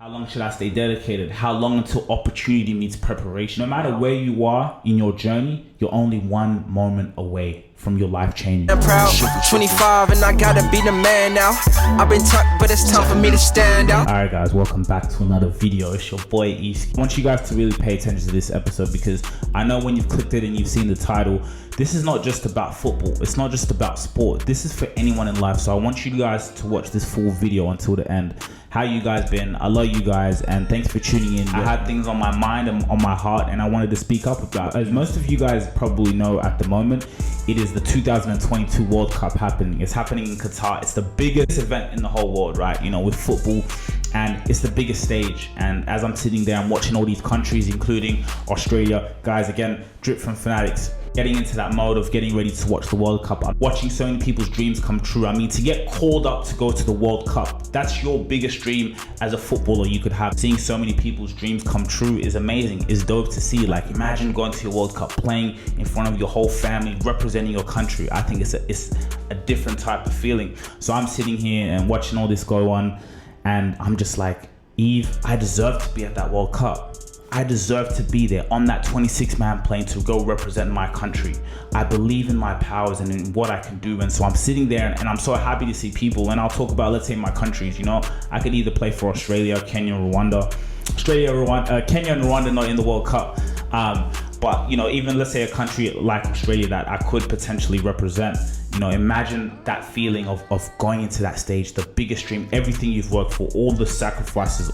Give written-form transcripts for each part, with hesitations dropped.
How long should I stay dedicated? How long until opportunity meets preparation? No matter where you are in your journey, you're only one moment away from your life changing. I'm proud, 25 and I gotta be the man now. I've been tucked, but it's time for me to stand out. Alright guys, welcome back to another video. It's your boy East. I want you guys to really pay attention to this episode because I know when you've clicked it and you've seen the title, this is not just about football. It's not just about sport. This is for anyone in life. So I want you guys to watch this full video until the end. How you guys been? I love you guys and thanks for tuning in. I had things on my mind and on my heart and I wanted to speak up about. As most of you guys probably know at the moment, it is the 2022 World Cup happening. It's happening in Qatar. It's the biggest event in the whole world, right? You know, with football, and it's the biggest stage. And as I'm sitting there, I'm watching all these countries, including Australia. Guys, again, drip from Fanatics. Getting into that mode of getting ready to watch the World Cup. I'm watching so many people's dreams come true. I mean, to get called up to go to the World Cup, that's your biggest dream as a footballer you could have. Seeing so many people's dreams come true is amazing. It's dope to see. Like, imagine going to your World Cup, playing in front of your whole family, representing your country. I think it's a different type of feeling. So I'm sitting here and watching all this go on, and I'm just like, Eve, I deserve to be at that World Cup. I deserve to be there on that 26-man plane to go represent my country. I believe in my powers and in what I can do. And so I'm sitting there and I'm so happy to see people. And I'll talk about, let's say, my countries. You know, I could either play for Australia, Kenya, Rwanda. Kenya and Rwanda not in the World Cup. But, you know, even let's say a country like Australia that I could potentially represent. You know, imagine that feeling of going into that stage, the biggest dream, everything you've worked for, all the sacrifices,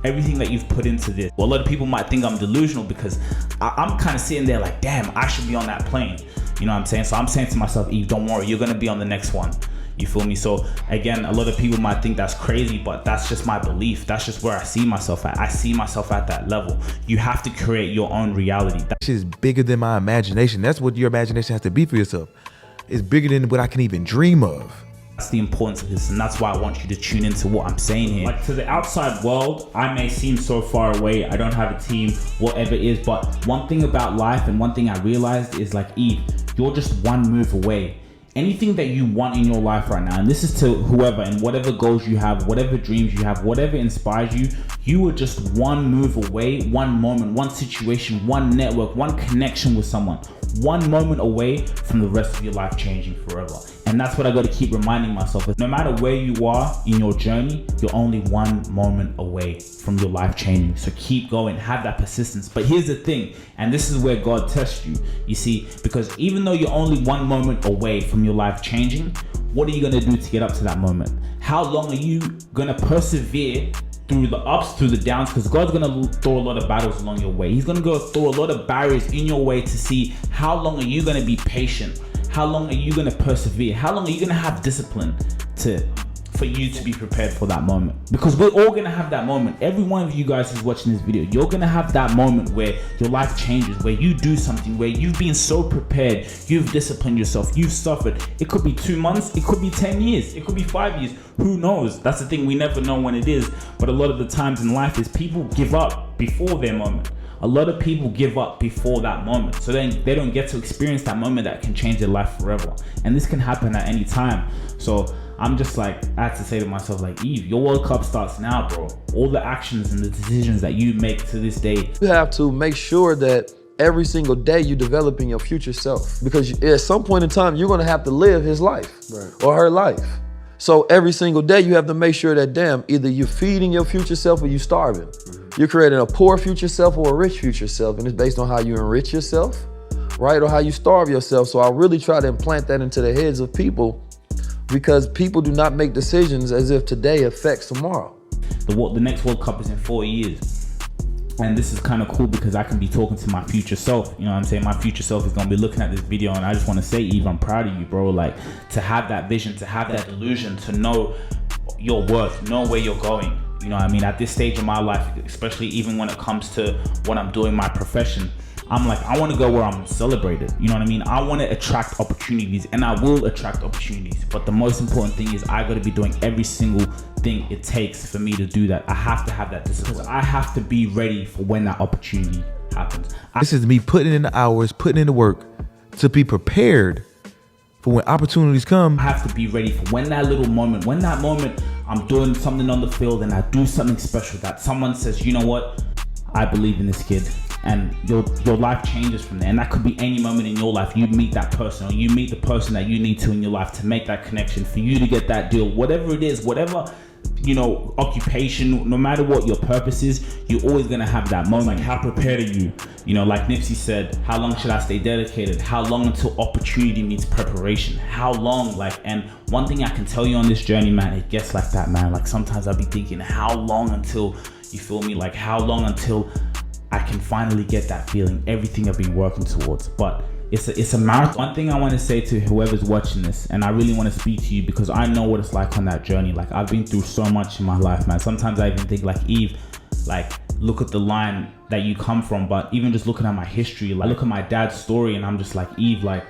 everything that you've put into this. Well, a lot of people might think I'm delusional because I'm kind of sitting there like, damn, I should be on that plane. You know what I'm saying? So I'm saying to myself, Eve, don't worry, you're going to be on the next one. You feel me? So again, a lot of people might think that's crazy, but that's just my belief. That's just where I see myself at. I see myself at that level. You have to create your own reality. That shit is bigger than my imagination. That's what your imagination has to be for yourself. It's bigger than what I can even dream of. That's the importance of this, and that's why I want you to tune into what I'm saying here. Like, to the outside world, I may seem so far away, I don't have a team, whatever it is, but one thing about life and one thing I realized is, like, Eve, you're just one move away. Anything that you want in your life right now, and this is to whoever and whatever goals you have, whatever dreams you have, whatever inspires you, you are just one move away, one moment, one situation, one network, one connection with someone, one moment away from the rest of your life changing forever. And that's what I got to keep reminding myself is no matter where you are in your journey, you're only one moment away from your life changing. So keep going, have that persistence. But here's the thing, and this is where God tests you, you see, because even though you're only one moment away from your life changing, what are you going to do to get up to that moment? How long are you going to persevere through the ups, through the downs? Because God's going to throw a lot of battles along your way. He's going to go throw a lot of barriers in your way to see how long are you going to be patient? How long are you going to persevere? How long are you going to have discipline for you to be prepared for that moment? Because we're all going to have that moment. Every one of you guys who's watching this video, you're going to have that moment where your life changes, where you do something, where you've been so prepared, you've disciplined yourself, you've suffered. It could be 2 months, it could be 10 years, it could be 5 years. Who knows? That's the thing, we never know when it is. But a lot of the times in life is people give up before their moment. A lot of people give up before that moment. So then they don't get to experience that moment that can change their life forever. And this can happen at any time. So I'm just like, I had to say to myself, like, Eve, your World Cup starts now, bro. All the actions and the decisions that you make to this day. You have to make sure that every single day you're developing your future self. Because at some point in time, you're gonna have to live his life or her life. So every single day you have to make sure that, damn, either you're feeding your future self or you're starving. You're creating a poor future self or a rich future self, and it's based on how you enrich yourself, right? Or how you starve yourself. So I really try to implant that into the heads of people because people do not make decisions as if today affects tomorrow. The next World Cup is in 4 years. And this is kind of cool because I can be talking to my future self. You know what I'm saying? My future self is going to be looking at this video and I just want to say, Eve, I'm proud of you, bro. Like, to have that vision, to have that delusion, to know your worth, know where you're going. You know what I mean? At this stage of my life, especially even when it comes to what I'm doing, my profession, I'm like, I want to go where I'm celebrated. You know what I mean? I want to attract opportunities and I will attract opportunities. But the most important thing is I got to be doing every single thing it takes for me to do that. I have to have that discipline. I have to be ready for when that opportunity happens. This is me putting in the hours, putting in the work to be prepared for when opportunities come. I have to be ready for when that moment I'm doing something on the field and I do something special that someone says, you know what, I believe in this kid, and your life changes from there. And that could be any moment in your life. You meet that person, or you meet the person that you need to in your life to make that connection, for you to get that deal, whatever it is, whatever, you know, occupation, no matter what your purpose is, you're always gonna have that moment. Like, how prepared are you? You know, like Nipsey said, how long should I stay dedicated? How long until opportunity meets preparation? How long? Like, and one thing I can tell you on this journey, man, it gets like that, man. Like, sometimes I'll be thinking, how long until, you feel me? Like, how long until I can finally get that feeling, everything I've been working towards? But it's a marathon. One thing I want to say to whoever's watching this, and I really want to speak to you because I know what it's like on that journey. Like, I've been through so much in my life, man. Sometimes I even think, like, Eve, like, look at the line that you come from. But even just looking at my history, like, look at my dad's story, and I'm just like, Eve, like,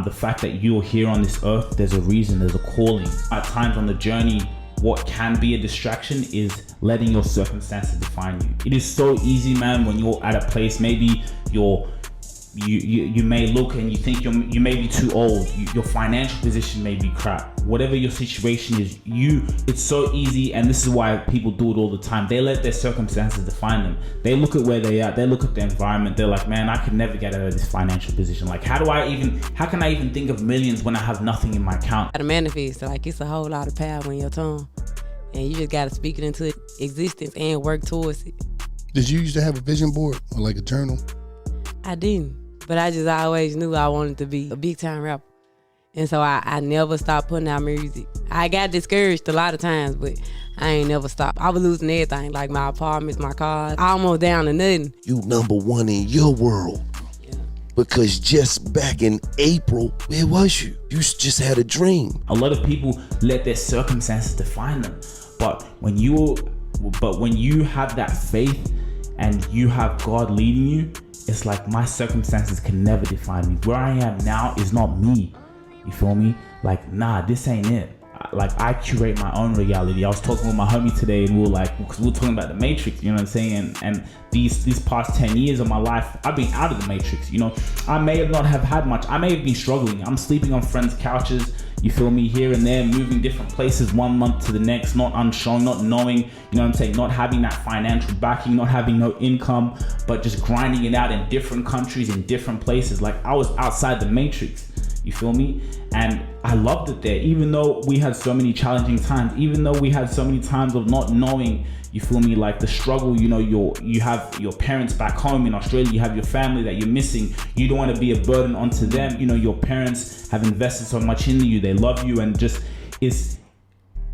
the fact that you're here on this earth, there's a reason, there's a calling. At times on the journey, what can be a distraction is letting your circumstances define you. It is so easy, man, when you're at a place, maybe you may look and you think you may be too old, your financial position may be crap, whatever your situation is, it's so easy. And this is why people do it all the time. They let their circumstances define them. They look at where they are, they look at the environment, they're like, man, I could never get out of this financial position. Like, how can I even think of millions when I have nothing in my account? To manifest, like, it's a whole lot of power in your tongue, and you just gotta speak it into existence and work towards it. Did you used to have a vision board or like a journal? I didn't, but I just always knew I wanted to be a big time rapper. And so I never stopped putting out music. I got discouraged a lot of times, but I ain't never stopped. I was losing everything, like my apartments, my cars, almost down to nothing. You #1 in your world. Yeah. Because just back in April, where was you? You just had a dream. A lot of people let their circumstances define them. But when you have that faith and you have God leading you, it's like, my circumstances can never define me. Where I am now is not me. You feel me? Like, nah, this ain't it. Like, I curate my own reality. I was talking with my homie today, and we were talking about the Matrix, you know what I'm saying? And these past 10 years of my life, I've been out of the Matrix, you know? I may not have had much. I may have been struggling. I'm sleeping on friends' couches, you feel me, here and there, moving different places one month to the next, not unsure, not knowing, you know what I'm saying, not having that financial backing, not having no income, but just grinding it out in different countries, in different places. Like, I was outside the Matrix, you feel me? And I loved it there, even though we had so many challenging times, even though we had so many times of not knowing, you feel me, like the struggle, you know, you have your parents back home in Australia, you have your family that you're missing, you don't want to be a burden onto them, you know, your parents have invested so much into you, they love you, and just it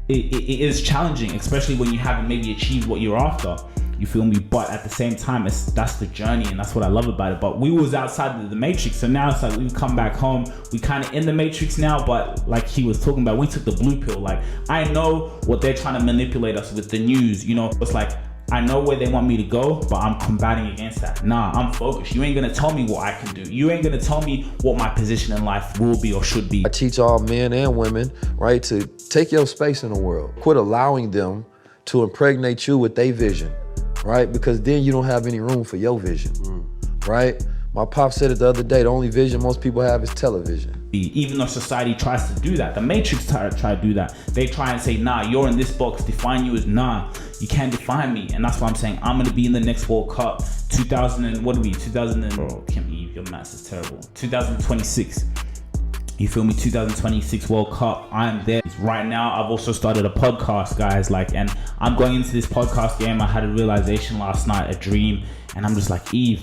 is challenging, especially when you haven't maybe achieved what you're after, you feel me? But at the same time, that's the journey, and that's what I love about it. But we was outside the Matrix, so now it's like we've come back home, we kind of in the Matrix now, but like he was talking about, we took the blue pill. Like, I know what they're trying to manipulate us with the news, you know, it's like, I know where they want me to go, but I'm combating against that. Nah, I'm focused. You ain't gonna tell me what I can do. You ain't gonna tell me what my position in life will be or should be. I teach all men and women, right, to take your space in the world. Quit allowing them to impregnate you with their vision, right? Because then you don't have any room for your vision, right? My pop said it the other day, the only vision most people have is television. Even though society tries to do that, the Matrix try to do that. They try and say, nah, you're in this box, define you as, nah, you can't define me. And that's why I'm saying, I'm gonna be in the next World Cup, 2026. You feel me? 2026 World Cup. I'm there right now. I've also started a podcast, guys. Like, and I'm going into this podcast game. I had a realization last night, a dream, and I'm just like, Eve,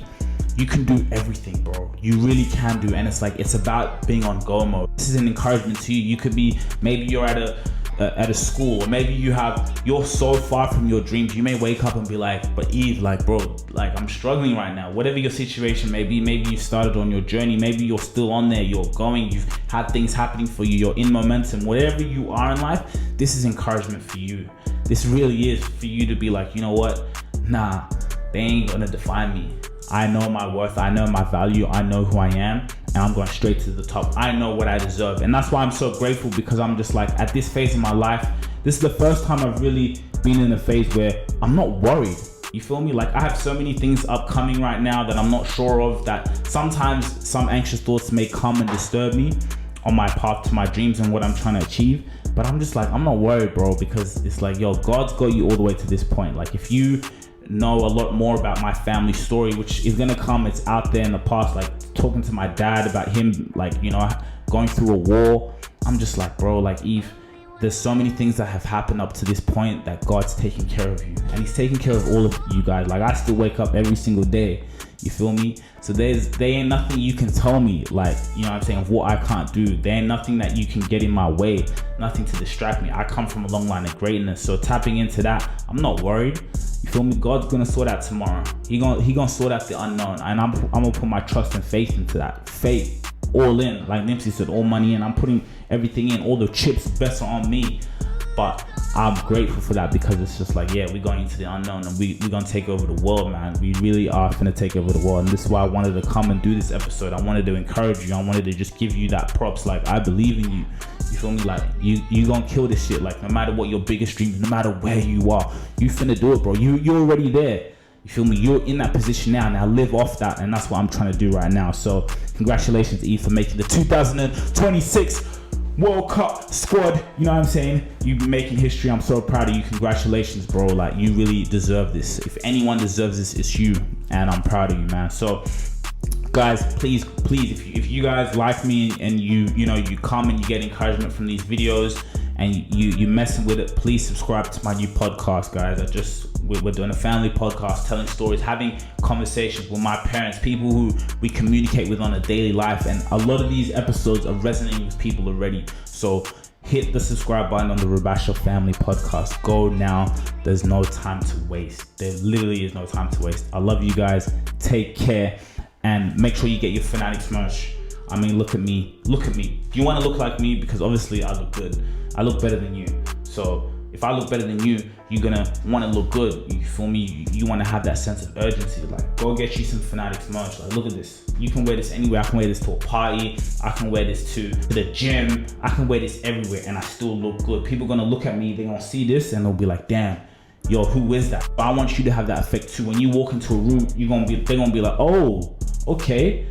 you can do everything, bro. You really can do. And it's like, it's about being on go mode. This is an encouragement to you. You could be, maybe you're at a school, or maybe you're so far from your dreams, you may wake up and be like, but Eve, like, bro, like, I'm struggling right now. Whatever your situation may be, maybe you started on your journey, maybe you're still on there, you're going, you've had things happening for you, you're in momentum, whatever you are in life, this is encouragement for you. This really is for you to be like, you know what? Nah, they ain't gonna define me. I know my worth, I know my value, I know who I am, and I'm going straight to the top. I know what I deserve. And that's why I'm so grateful, because I'm just like, at this phase in my life, this is the first time I've really been in a phase where I'm not worried. You feel me? Like, I have so many things upcoming right now that I'm not sure of, that sometimes some anxious thoughts may come and disturb me. on my path to my dreams and what I'm trying to achieve. But I'm just like, I'm not worried, bro, because it's like, yo, God's got you all the way to this point. Like, if you know a lot more about my family story, which is gonna come, it's out there in the past, like talking to my dad about him, like, you know, going through a war. I'm just like, bro, like, Eve, there's so many things that have happened up to this point that God's taking care of you, and he's taking care of all of you guys. Like, I still wake up every single day, you feel me? So there ain't nothing you can tell me, like, you know what I'm saying, of what I can't do. There ain't nothing that you can get in my way, nothing to distract me. I come from a long line of greatness, so tapping into that, I'm not worried. You feel me? God's gonna sort out tomorrow. He gonna sort out the unknown, and I'm gonna put my trust and faith into that. Faith, all in, like Nipsey said, all money in. I'm putting everything in, all the chips best are on me. But I'm grateful for that, because it's just like, yeah, we're going into the unknown, and we're gonna take over the world, man. We really are gonna take over the world, and this is why I wanted to come and do this episode. I wanted to encourage you. I wanted to just give you that props. Like, I believe in you. You feel me? Like, you gonna kill this shit. Like, no matter what your biggest dream, no matter where you are, you finna do it, bro. You're already there. You feel me? You're in that position now. Now live off that, and that's what I'm trying to do right now. So congratulations, Eve, for making the 2026 World Cup squad. You know what I'm saying? You've been making history. I'm so proud of you. Congratulations, bro. Like, you really deserve this. If anyone deserves this, it's you, and I'm proud of you, man. So guys, please, if you guys like me and you know you come and you get encouragement from these videos and you messing with it, please subscribe to my new podcast, guys. We're doing a family podcast, telling stories, having conversations with my parents, people who we communicate with on a daily life, and a lot of these episodes are resonating with people already. So hit the subscribe button on the Rabasha Family Podcast. Go now. There's no time to waste. There literally is no time to waste. I love you guys. Take care, and make sure you get your Fanatics merch. I mean, look at me. Look at me. Do you want to look like me? Because obviously I look good. I look better than you. So if I look better than you, you're gonna want to look good. You feel me? You want to have that sense of urgency. Like, go get you some Fanatics merch. Like, look at this. You can wear this anywhere. I can wear this to a party. I can wear this to the gym. I can wear this everywhere, and I still look good. People gonna look at me. They're gonna see this, and they'll be like, damn, yo, who is that? But I want you to have that effect too. When you walk into a room, they're gonna be like, oh, okay.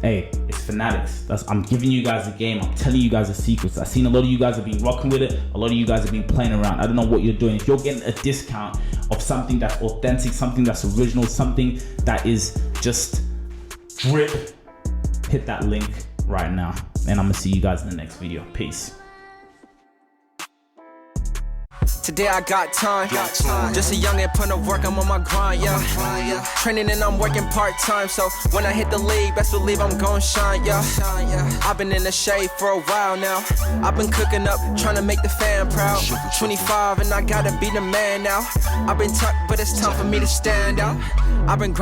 Hey, it's Fanatics. I'm giving you guys the game. I'm telling you guys the secrets. I've seen a lot of you guys have been rocking with it. A lot of you guys have been playing around. I don't know what you're doing. If you're getting a discount of something that's authentic, something that's original, something that is just drip, hit that link right now. And I'm gonna see you guys in the next video. Peace. Today I got time. Just a youngin' putting to work, I'm on my grind, yeah. Training and I'm working part-time, so when I hit the league, best believe I'm gon' shine, yeah. I've been in the shade for a while now. I've been cooking up, trying to make the fan proud. 25 and I gotta be the man now. I've been tucked, but it's time for me to stand out. I've been grinding.